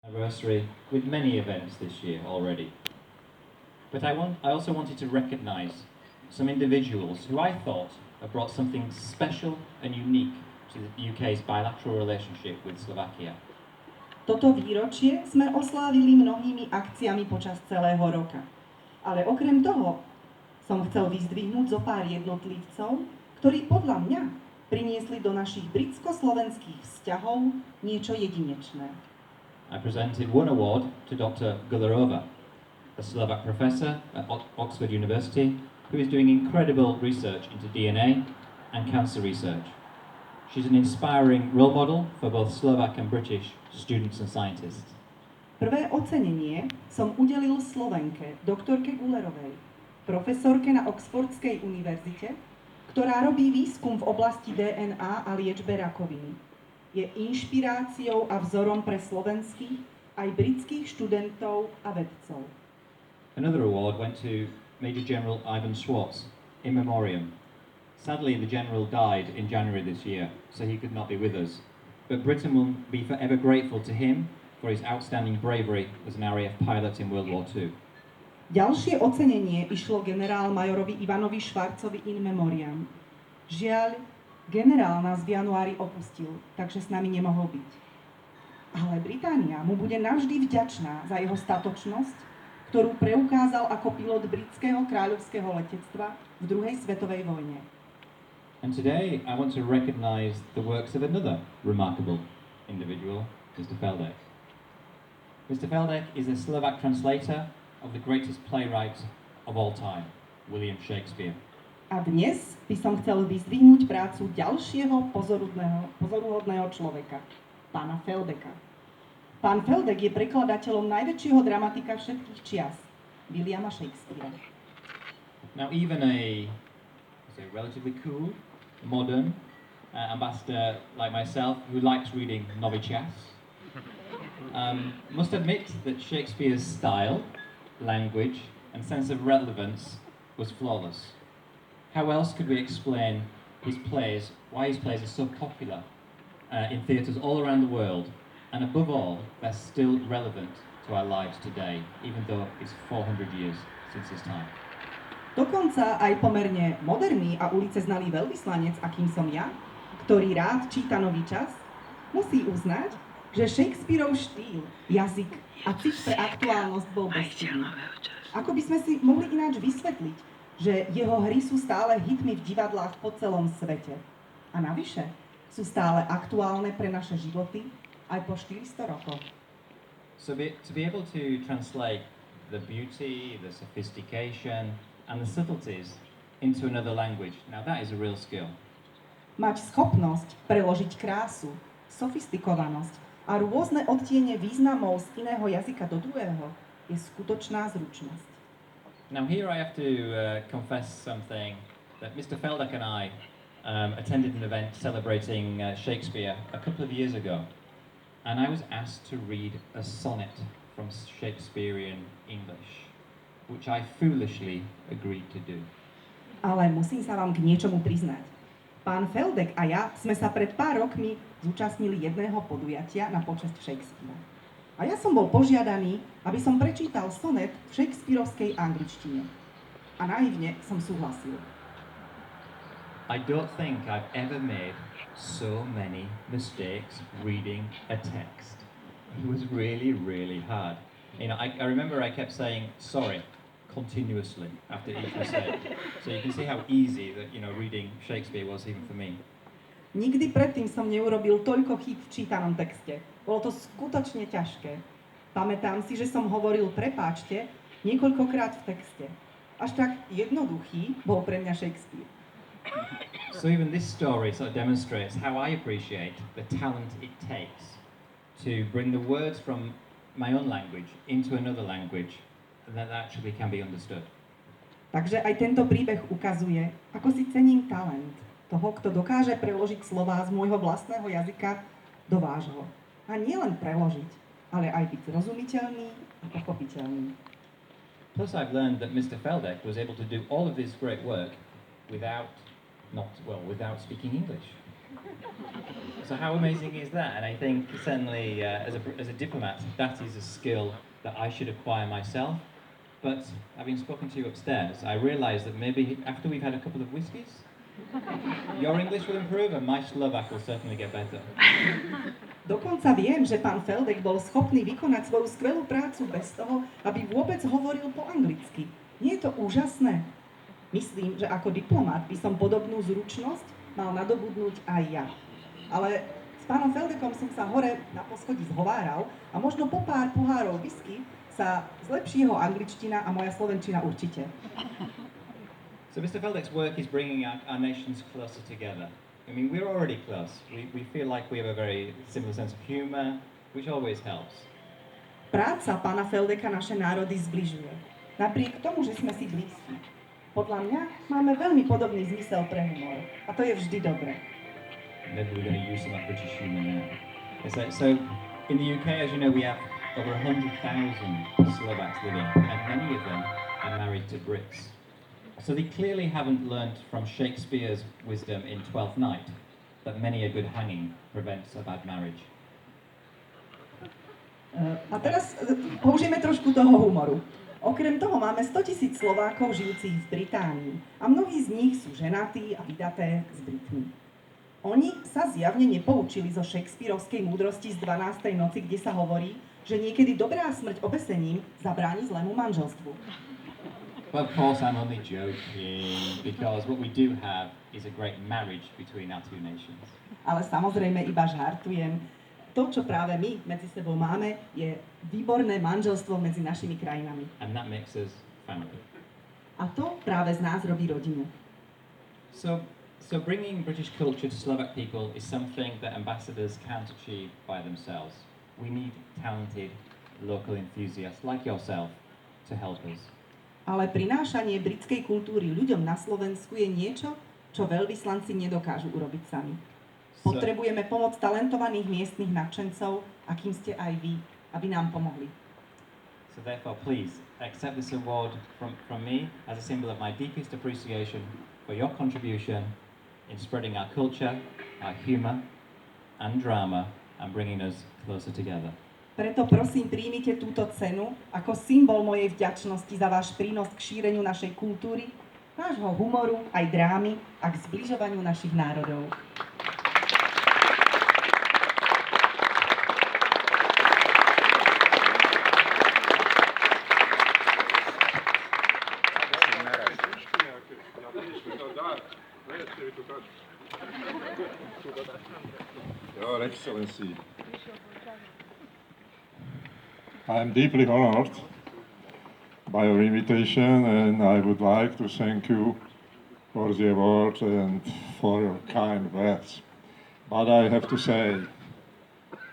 Anniversary with many events this year already. But I also wanted to recognise some individuals who I thought have brought something special and unique to the UK's bilateral relationship with Slovakia. Toto výročie sme oslávili mnohými akciami počas celého roka. Ale okrem toho som chcel vyzdvihnúť zo pár jednotlivcov, ktorí podľa mňa priniesli do našich britsko-slovenských vzťahov niečo jedinečné. I presented one award to Dr. Gularova, a Slovak professor at Oxford University who is doing incredible research into DNA and cancer research. She's an inspiring role model for both Slovak and British students and scientists. Prvé ocenenie som udelil Slovenke, doktorke Gullerovej, profesorke na Oxfordskej univerzite, ktorá robí výskum v oblasti DNA a liečbe rakoviny. Je inšpiráciou a vzorom pre slovenských aj britských študentov a vedcov. Another award went to Major General Ivan Schwartz, in memoriam. Sadly, the general died in January this year, so he could not be with us. But Britain will be forever grateful to him for his outstanding bravery as an RAF pilot in World War II. Ďalšie ocenenie išlo generál-majorovi Ivanovi Švarcovi in memoriam. Žiaľ, generál nás v januári opustil, takže s nami nemohol byť. Ale Británia mu bude navždy vďačná za jeho statočnosť, ktorú preukázal ako pilot britského kráľovského letectva v druhej svetovej vojne. And today I want to recognise the works of another remarkable individual, Mr. Feldek. Mr. Feldek is a Slovak translator of the greatest playwright of all time, William Shakespeare. A dnes by som chcel vyzdvihnúť prácu ďalšieho pozoruhodného človeka, pána Feldeka. Pán Feldek je prekladateľom najväčšieho dramatika všetkých čias, Williama Shakespearea. Now even a relatively cool, modern ambassador like myself, who likes reading novichas, must admit that Shakespeare's style, language, and sense of relevance was flawless. How else could we explain why his plays are so popular in theatres all around the world, and above all, they're still relevant to our lives today, even though it's 400 years since his time. Dokonca aj pomerne moderný a ulice znalý veľvyslanec, akým som ja, ktorý rád číta nový čas, musí uznať, že Shakespeareov štýl, jazyk a cit pre aktuálnosť bol bezchybný. Ako by sme si mohli ináč vysvetliť, že jeho hry sú stále hitmi v divadlách po celom svete. A navyše sú stále aktuálne pre naše životy aj po 400 rokov. So to be able to translate the beauty, the sophistication, and the subtleties into another language, now that is a real skill. Mať schopnosť preložiť krásu, sofistikovanosť a rôzne odtiene významov z iného jazyka do druhého je skutočná zručnosť. Now here I have to confess something that Mr. Feldek and I attended an event celebrating Shakespeare a couple of years ago, and I was asked to read a sonnet from Shakespearean English, which I foolishly agreed to do. Ale musím sa vám k niečomu priznať. Pán Feldek a ja sme sa pred pár rokmi zúčastnili jedného podujatia na počesť Shakespearea. A ja som bol požiadaný, aby som prečítal sonet v shakespearovskej angličtine. A naivne som súhlasil. I don't think I've ever made so many mistakes reading a text. It was really, really hard. You know, I remember I kept saying sorry continuously after each mistake. So you can see how easy that, reading Shakespeare was even for me. Nikdy predtým som neurobil toľko chýb v čítanom texte. Bolo to skutočne ťažké. Pamätám si, že som hovoril prepáčte niekoľkokrát v texte. Až tak jednoduchý bol pre mňa Shakespeare. So even this story sort of demonstrates how I appreciate the talent it takes to bring the words from my own language into another language that actually can be understood. Takže aj tento príbeh ukazuje, ako si cením talent toho, kto dokáže preložiť slová z môjho vlastného jazyka do vášho. A nie len preložiť, ale aj byť zrozumiteľný a pochopiteľný. Plus I've learned that Mr. Feldek was able to do all of this great work without speaking English. So how amazing is that? And I think certainly as a diplomat, that is a skill that I should acquire myself. But having spoken to you upstairs, I realised that maybe after we've had a couple of whiskies, your English will improve and my Slovak will certainly get better. Dokonca viem, že pán Feldek bol schopný vykonať svoju skvelú prácu bez toho, aby vôbec hovoril po anglicky. Nie je to úžasné? Myslím, že ako diplomat by som podobnú zručnosť mal nadobudnúť aj ja. Ale s pánom Feldekom som sa hore na poschodí zhováral a možno po pár pohárov whisky sa zlepší jeho angličtina a moja slovenčina určite. So Mr. Feldek's work is bringing our nations closer together. I mean, we're already close. We feel like we have a very similar sense of humor, which always helps. Práca pána Feldeka naše národy zbližuje. Napriek tomu, že sme si blízki. Podľa mňa máme veľmi podobný zmysel pre humor. A to je vždy dobré. Maybe we're going to use some of that British humour now. So in the UK, as you know, we have over 100,000 Slovaks living, and many of them are married to Brits. So they clearly haven't learnt from Shakespeare's wisdom in Twelfth Night that many a good hanging prevents a bad marriage. A teraz použijeme trošku toho humoru. Okrem toho máme 100,000 Slovákov žijúcich v Británii a mnohí z nich sú ženatí a vydaté s Britmi. Oni sa zjavne nepoučili zo Shakespearovskej múdrosti z 12. noci, kde sa hovorí, že niekedy dobrá smrť obesením zabráni zlému manželstvu. Well, of course, I'm only joking, because what we do have is a great marriage between our two nations. Ale samozrejme iba žartujem. To, čo práve my medzi sebou máme, je výborné manželstvo medzi našimi krajinami. And that makes us family. A to práve z nás robí rodinu. So bringing British culture to Slovak people is something that ambassadors can't achieve by themselves. We need talented local enthusiasts like yourself to help us. Ale prinášanie britskej kultúry ľuďom na Slovensku je niečo, čo veľvyslanci nedokážu urobiť sami. Potrebujeme pomoc talentovaných miestnych nadšencov, akým ste aj vy, aby nám pomohli. So therefore, please accept this award from me as a symbol of my deepest appreciation for your contribution in spreading our culture, our humour and drama and bringing us closer together. Preto prosím, príjmite túto cenu ako symbol mojej vďačnosti za váš prínos k šíreniu našej kultúry, nášho humoru, aj drámy a k zbližovaniu našich národov. Your Excellency, I am deeply honored by your invitation, and I would like to thank you for the award and for your kind words. But I have to say,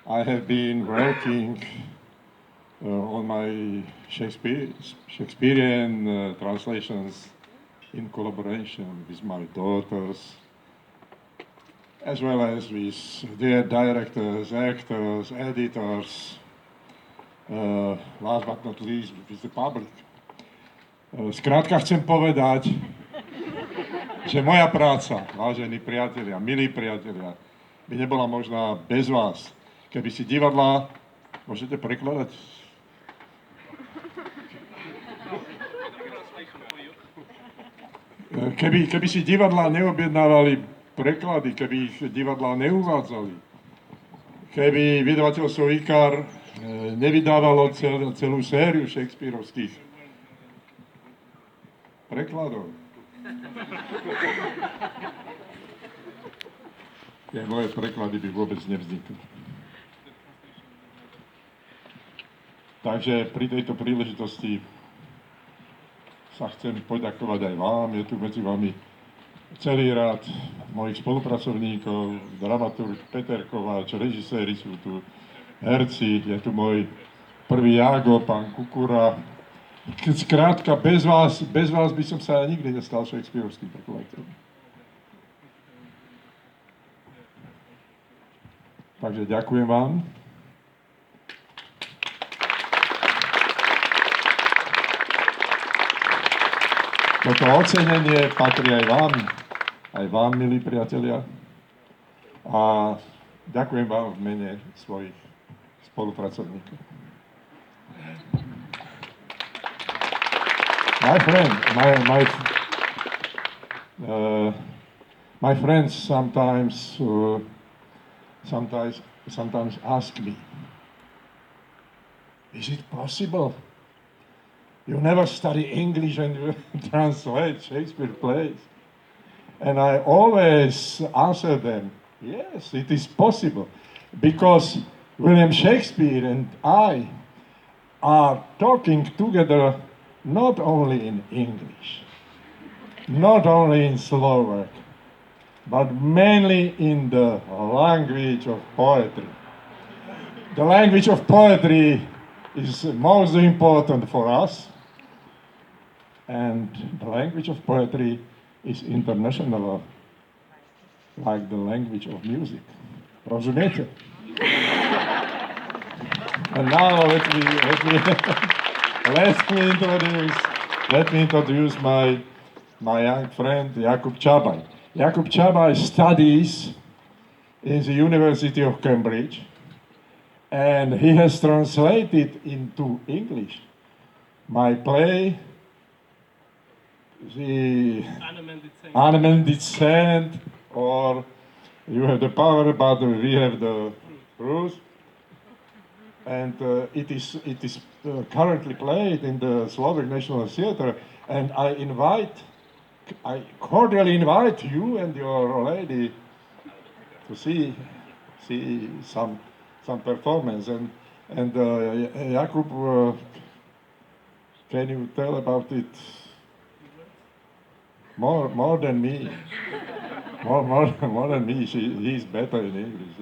I have been working on my Shakespearean translations in collaboration with my daughters, as well as with their directors, actors, editors, last but not least with the public. Skrátka chcem povedať, že moja práca, vážení priatelia, milí priatelia, by nebola možná bez vás. Keby si divadlá, môžete prekladať? Keby si divadlá neobjednávali preklady, keby ich divadlá neuvádzali, keby vydavateľstvo IKAR nevydávalo celú sériu shakespearovských prekladov, tie moje preklady by vôbec nevznikli. Takže pri tejto príležitosti sa chcem poďakovať aj vám. Je tu medzi vami celý rád mojich spolupracovníkov, dramaturg Peter Kováč, režiséri sú tu, herci, je tu môj prvý Jágo, pán Kukura. Skrátka, bez vás by som sa nikdy nestal shakespearovským prekladateľom. Takže ďakujem vám. Toto ocenenie patrí aj vám, milí priatelia. A Ďakujem vám v mene svojich spolupracovníkov. My friend, my friends sometimes ask me, is it possible? You never study English and you translate Shakespeare plays. And I always answer them, yes, it is possible. Because William Shakespeare and I are talking together not only in English, not only in Slovak, but mainly in the language of poetry. The language of poetry is most important for us, and the language of poetry is international, like the language of music. Rozumiete? And now let me introduce my young friend Jakub Čabaj. Jakub Čabaj studies in the University of Cambridge, and he has translated into English my play, the Unamended Sand, or You Have the Power, but We Have the Rules. And it is currently played in the Slovak National Theatre, and I cordially invite you and your lady to see some performance. And Jakub, can you tell about it more than me? More than me. He's better in English.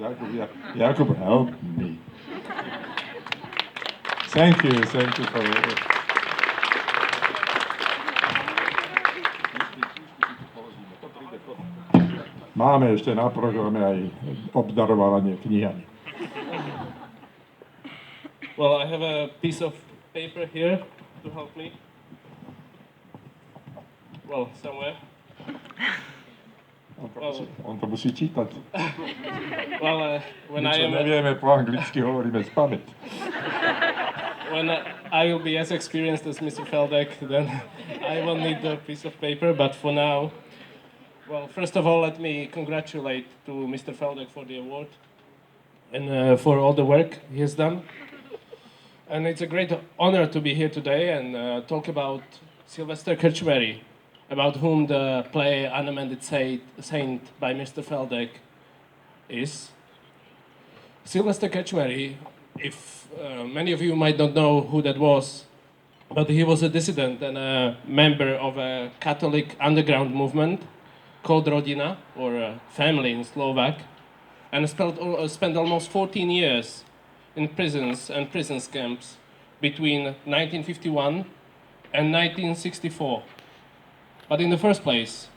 Jakub, help me. Thank you for it. Máme ešte na programe aj obdarovanie knihami. Well, I have a piece of paper here to help me. Well, somewhere. On to musí čítať. Well, when My I am nevieme po anglicky, hovoríme spamäť. when I will be as experienced as Mr. Feldek, then I will need the piece of paper. But for now, well, first of all, let me congratulate to Mr. Feldek for the award and for all the work he has done. And it's a great honor to be here today and talk about Sylvester Krčmery, about whom the play Unamended Saint by Mr. Feldek is. Sylvester Krčmery, if many of you might not know who that was, but he was a dissident and a member of a Catholic underground movement called Rodina, or family in Slovak, and spent almost 14 years in prisons and prison camps between 1951 and 1964. But in the first place,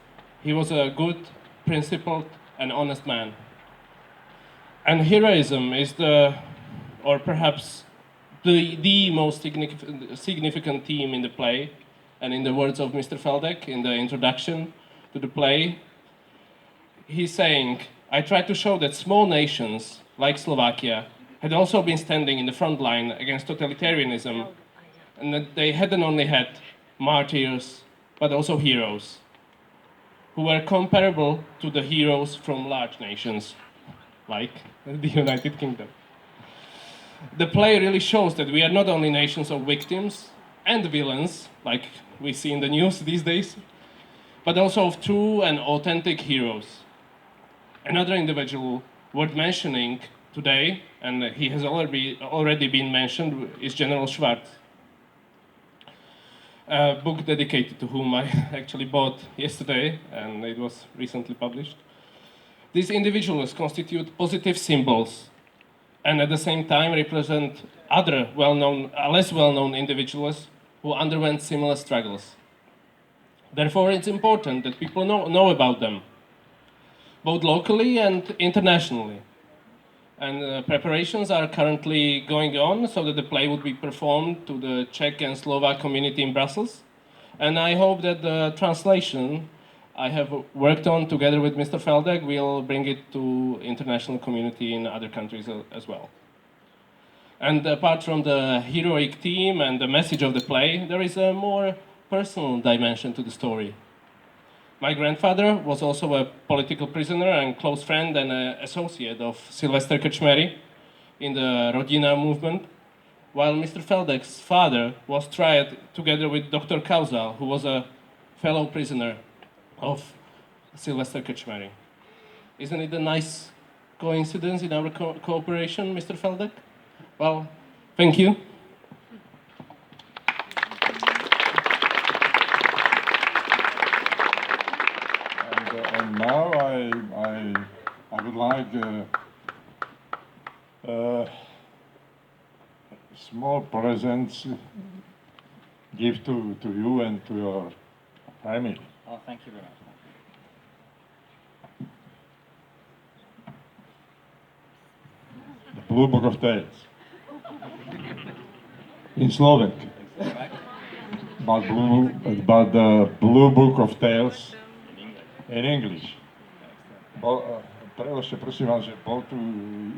he was a good, principled, and honest man. And heroism is or perhaps the most significant theme in the play, and in the words of Mr. Feldek in the introduction to the play, he's saying, I tried to show that small nations, like Slovakia, had also been standing in the front line against totalitarianism, and that they hadn't only had martyrs, but also heroes, who were comparable to the heroes from large nations, like the United Kingdom. The play really shows that we are not only nations of victims and villains, like we see in the news these days, but also of true and authentic heroes. Another individual worth mentioning today, and he has already been mentioned, is General Schwartz. A book dedicated to whom I actually bought yesterday, and it was recently published. These individuals constitute positive symbols, and at the same time represent other less well-known individuals who underwent similar struggles. Therefore, it's important that people know about them, both locally and internationally. And preparations are currently going on so that the play would be performed to the Czech and Slovak community in Brussels. And I hope that the translation I have worked on together with Mr. Feldek, we'll bring it to international community in other countries as well. And apart from the heroic theme and the message of the play, there is a more personal dimension to the story. My grandfather was also a political prisoner and close friend and associate of Sylvester Krčmery in the Rodina movement, while Mr. Feldek's father was tried together with Dr. Kauzal, who was a fellow prisoner of Sylvester Krčmery. Isn't it a nice coincidence in our cooperation, Mr. Feldek? Well, thank you. And now I would like small presents give to you and to your family. Oh, thank you very much. The Blue Book of Tales. In Slovak. But the Blue Book of Tales in English. Preložte prosím vás, že bol tu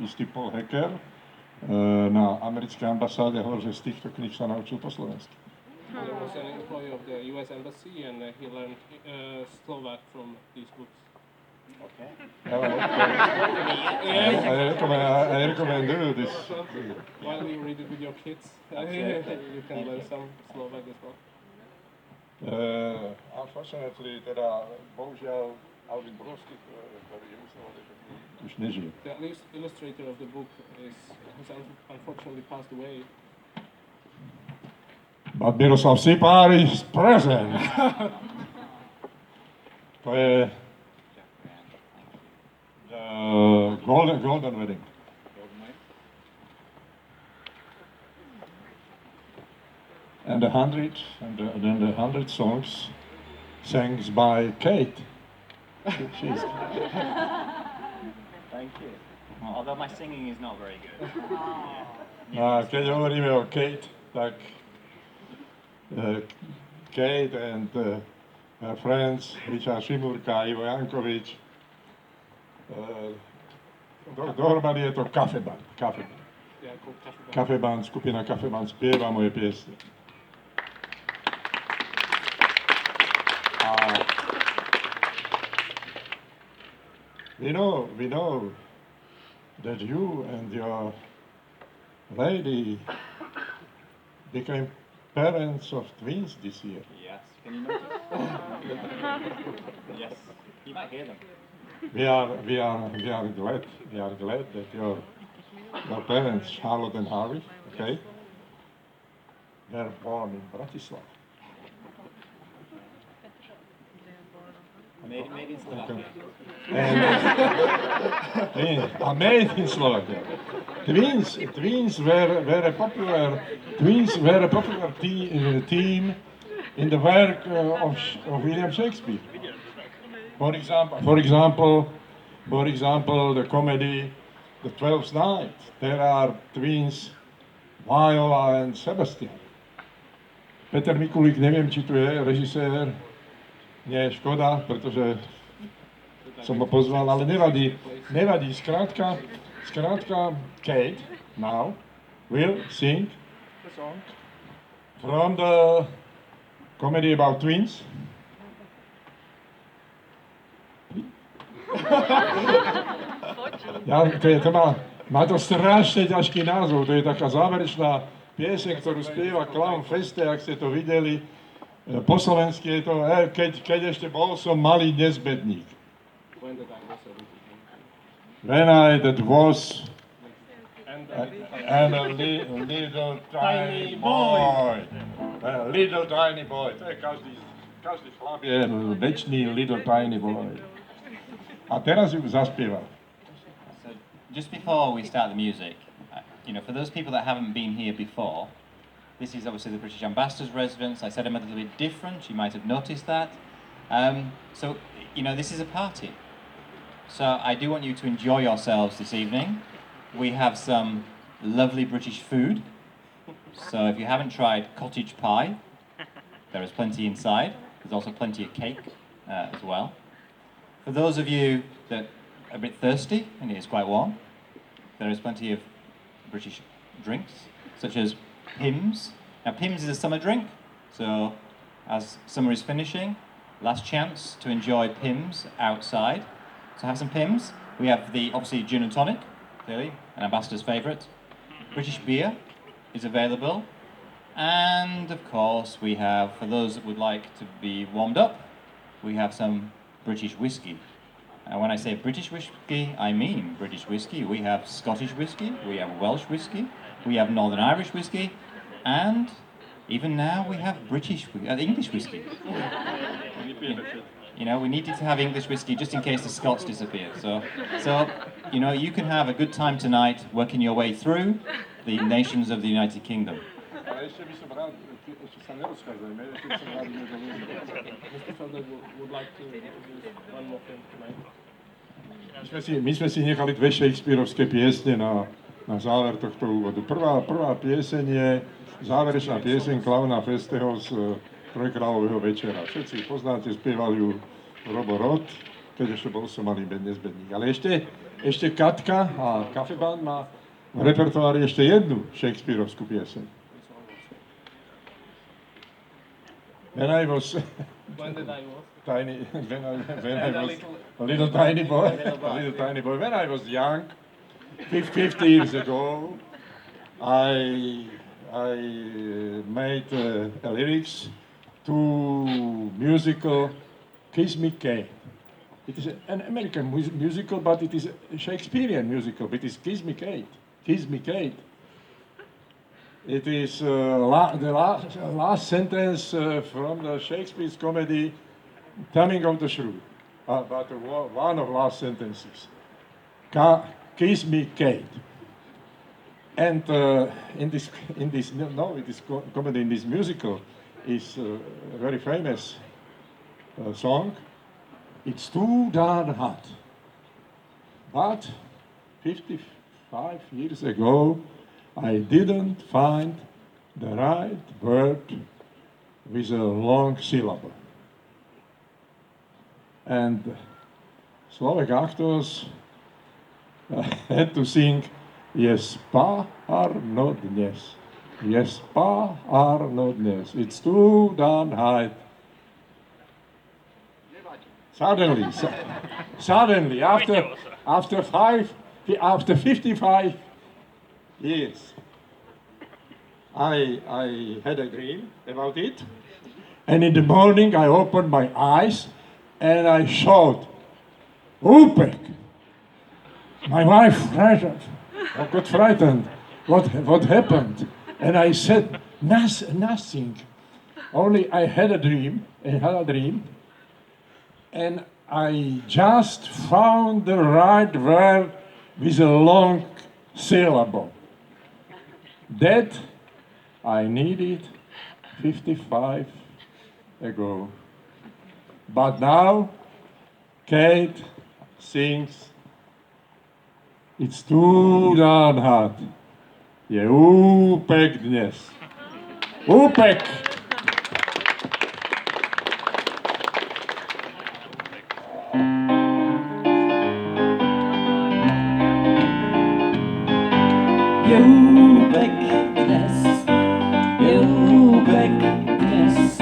istý Paul Hacker na americkej ambasáde, hovoril, že z týchto kníh sa naučil po slovensky. He was an employee of the US Embassy and he learned Slovak from these books. Okay. I recommend you this. While you read it with your kids, you can learn some Slovak as well. Unfortunately, teda, bohužiaľ, Alvin Brodsky, ktorý je už nežije. The illustrator of the book has unfortunately passed away. But Miroslav Sipár is present. To je Golden Wedding. And the 100 songs sang by Kate. She's Thank you. Although my singing is not very good. keď hovoríme o Kate, tak Kate and her friends, Richard Šimurka, Ivo Jankovič, dohromady je to Kafeband. Kafeband, skupina Kafeband spieva moje piesne. We know that you and your lady became parents of twins this year. Yes. Can you notice? Yes. You might hear them. We are glad that your parents, Charlotte and Harvey, okay, were born in Bratislava. Made in Slovakia. Made in Slovakia. Twins were a popular theme in the work of William Shakespeare. For example, the comedy The Twelfth Night. There are twins Viola and Sebastian. Peter Mikulík, neviem, či tu je režisér. Nie, škoda, pretože som ho pozval, ale nevadí. Skrátka, Kate now will sing the song from the comedy about twins. Má to strašne ťažký názov, to je taká záverečná pieseň, ktorú spieva Clown Feste, ak ste to videli. Po slovensky je to, keď ešte bol som malý nezbedník. When I that was and a little tiny boy. Little tiny boy. To je každý chlap je večný little tiny boy. A teraz ju zaspieval. So, just before we start the music, for those people that haven't been here before, this is obviously the British Ambassador's residence. I said I'm a little bit different. You might have noticed that. So, this is a party. So I do want you to enjoy yourselves this evening. We have some lovely British food. So if you haven't tried cottage pie, there is plenty inside. There's also plenty of cake. as well. For those of you that are a bit thirsty, and it is quite warm, there is plenty of British drinks, such as Pimm's. Now, Pimm's is a summer drink, so as summer is finishing, last chance to enjoy Pimm's outside. So have some Pimm's. We have the, obviously, gin and tonic, clearly, an ambassador's favourite. British beer is available. And, of course, we have, for those that would like to be warmed up, we have some British whiskey. And when I say British whiskey, I mean British whiskey. We have Scottish whiskey, we have Welsh whiskey, we have Northern Irish whiskey, and even now we have English whiskey. You know, we needed to have English whiskey just in case the Scots disappear. So, you know, you can have a good time tonight working your way through the nations of the United Kingdom. Mr. Feldek would like to introduce one more film tonight. My sme si nechali dve Shakespeareovské piesne na záver tohto úvodu. Prvá pieseň je záverečná pieseň klauna Festeho z Trojkráľového večera. Všetci poznáte, spieval ju Robo Roth, keď ešte bol som malý nezbedník. Ale ešte Katka a Kafeband má v repertoári ešte jednu Shakespeareovskú pieseň. When I was tiny, when I was a little tiny boy, when I was young, 50 years ago, I made lyrics to musical Kiss Me Kate. It is an American musical, but it is a Shakespearean musical. It is Kiss Me Kate. Kiss Me Kate. It is the last sentence from the Shakespeare's comedy Taming of the Shrew, but one of last sentences. Kiss me, Kate. And in this comedy, in this musical, is a very famous song. It's too darn hot. But 55 years ago, I didn't find the right word with a long syllable. And Slovak actors had to sing Yes, párno dnes. Yes, párno dnes. It's too darn hot. Suddenly, after 55 years, I had a dream about it, and in the morning I opened my eyes and I shouted, "Upek!" My wife got frightened. What happened? And I said, nothing. Only I had a dream, and I just found the right word with a long syllable. That I needed 55 ago. But now Kate sings, it's too darn hot. Je úpek dnes. Úpek! Je úpek dnes, je úpek dnes.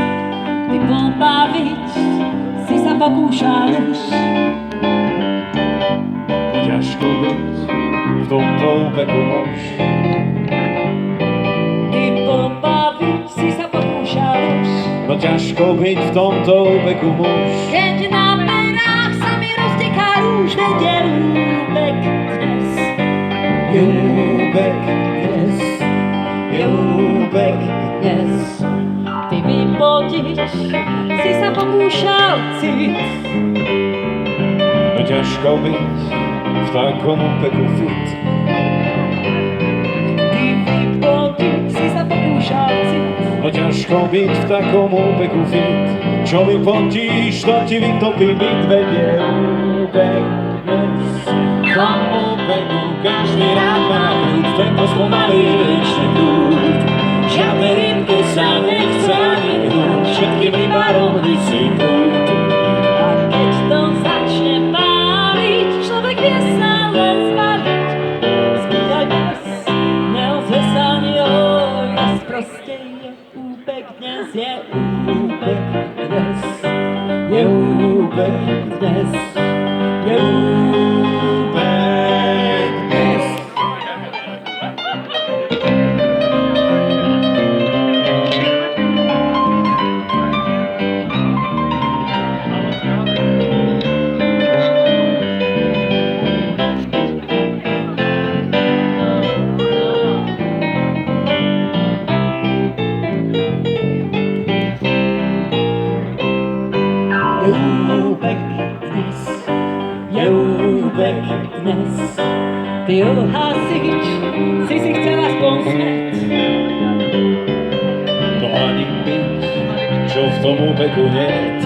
Ty pobaviť si sa pokúšal už. Ťažko byť v tomto úpeku už. Ty pobaviť si sa pokúšal už. No ťažko byť v tomto úpeku muž. Keď na perách sa mi rozteká rúž, veď je úpek dnes. Je úpek dnes, je úpek dnes. Ty vypodiť si sa pokúšal cit. No ťažko byť v takom úpeku fit. Ty vypodiť si sa pokúšal cit. No ťažko byť v takom úpeku fit. Čo mi potíš, to ti vytopí byt, veď je úpek dnes. V tom úpeku každý rád má kľud, tento spomalý riečný prúd. Žiadne rybke sa nechce ani hnúť, všetkým rybárom visí prúd. A je úpek dnes, je úpek dnes, je úpek dnes. Dnes, ty hasič, si chcel aspoň smet. No ani byť, čo v tom úpeku niet.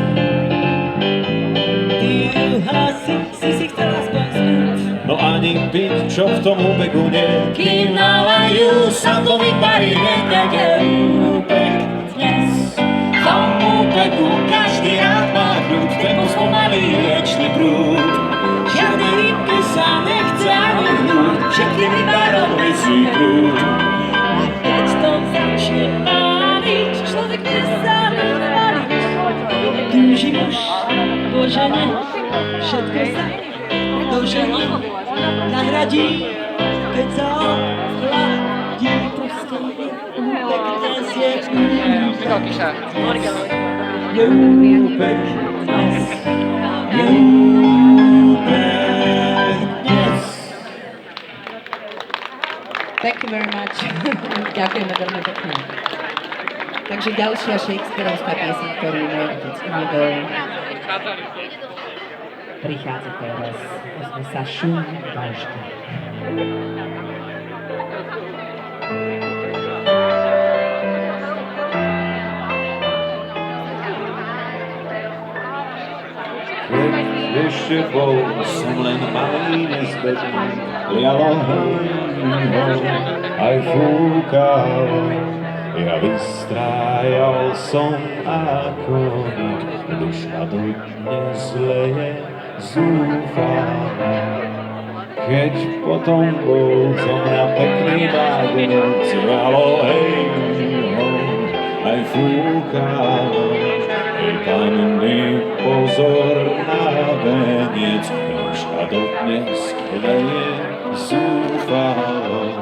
Ty hasič, si chcel aspoň smet. No ani byť, čo v tom úpeku niet. Kým nalajú, sa to vyparí hneď, je úpek dnes. V tom úpeku každý rád má kľud, tempo spomalý riečný prúd. Žiadne rybky sa nechce ani hnúť, všetky rybarov vysí prúd. A keď to začne páliť, človek nezále páliť. Túži muž po žene, všetko sa doženie nahradí, keď sa ohladí prstom. Úpek dnes je úpek. Je úpek dnes, je Thank you very much. Ďakujeme veľmi pekne. Takže ďalšia Shakespearovská pieseň, ktorú môj otec uviedol, prichádza teraz. Ozve sa šum dažďa. Ešte bol som len malý nezbedný, lialo hejho, aj fúkalo. Ja vystrájal som ako nik, duša dodnes leje zúfala. Keď potom bol som na pekný vádenec, lialo hejho, aj fúkalo. Panny pozor na veniec, duša dodnes leje zúfalo.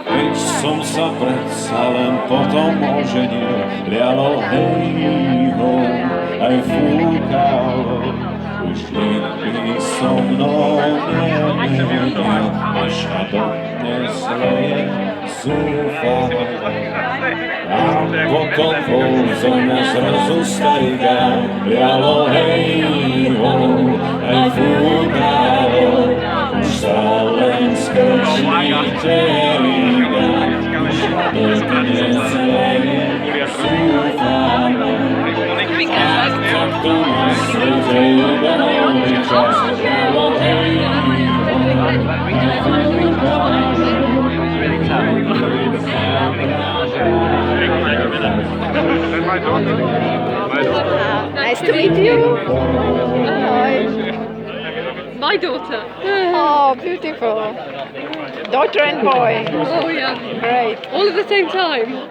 Keď som sa predsa len potom oženil, lialo hejho, aj fúkalo. Už nikdy so mnou nemenil, duša dodnes leje zúfalo. A potom bol zo mňa zrazu starý gán, lialo hejho, aj fúkalo. Už sa len skončí terigán, duša dodnes leje zúfalo. A tak to na svete jubilejný čas, lialo hejho, aj fúkalo. Nice to meet you. Hi. My daughter. Oh, beautiful. Daughter and boy. Oh, yeah. Great. All at the same time.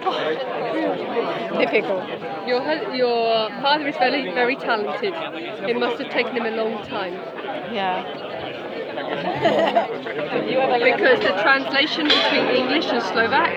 Difficult. Your father is very, very talented. It must have taken him a long time. Yeah. Because the translation between English and Slovak